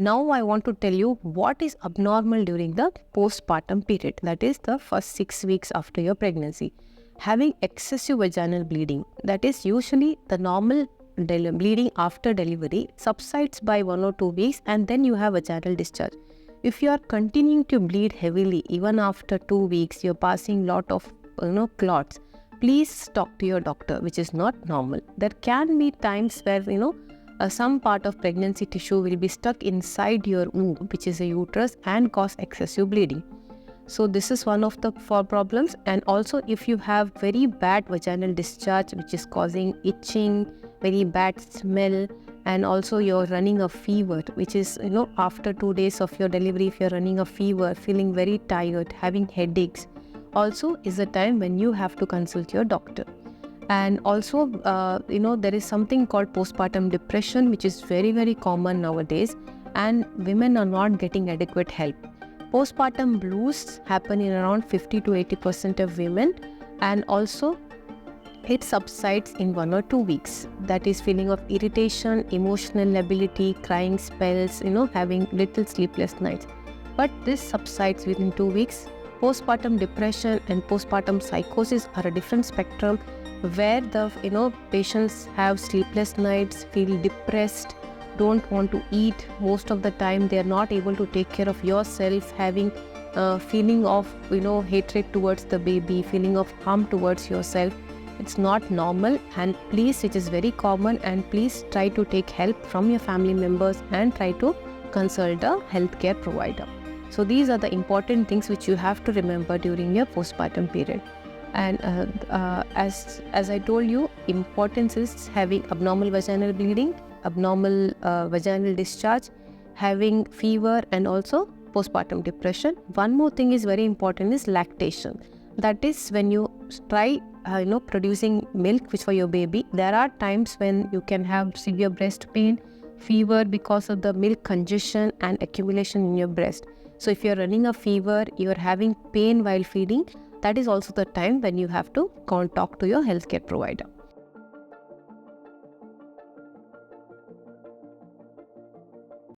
Now I want to tell you what is abnormal during the postpartum period, that is the first 6 weeks after your pregnancy. Having excessive vaginal bleeding, that is usually the normal bleeding after delivery, subsides by 1 or 2 weeks and then you have vaginal discharge. If you are continuing to bleed heavily even after 2 weeks, you're passing lot of clots, please talk to your doctor, which is not normal. There can be times where some part of pregnancy tissue will be stuck inside your womb, which is a uterus, and cause excessive bleeding. So this is one of the 4 problems. And also if you have very bad vaginal discharge which is causing itching, very bad smell, and also you're running a fever, which is after 2 days of your delivery, if you're running a fever, feeling very tired, having headaches, also is a time when you have to consult your doctor. And also there is something called postpartum depression, which is very, very common nowadays, and women are not getting adequate help. Postpartum blues happen in around 50 to 80% of women, and also it subsides in 1 or 2 weeks. That is feeling of irritation, emotional lability, crying spells, having little sleepless nights. But this subsides within 2 weeks. Postpartum depression and postpartum psychosis are a different spectrum, where the patients have sleepless nights, feel depressed, don't want to eat most of the time, they are not able to take care of yourself, having feeling of hatred towards the baby, feeling of harm towards yourself. It's not normal, and please, it is very common, and please try to take help from your family members and try to consult a healthcare provider. So these are the important things which you have to remember during your postpartum period. And as I told you, importance is having abnormal vaginal bleeding, abnormal vaginal discharge, having fever, and also postpartum depression. One more thing is very important is lactation. That is when you try producing milk which for your baby, there are times when you can have severe breast pain, fever because of the milk congestion and accumulation in your breast. So if you're running a fever, you're having pain while feeding, that is also the time when you have to talk to your healthcare provider.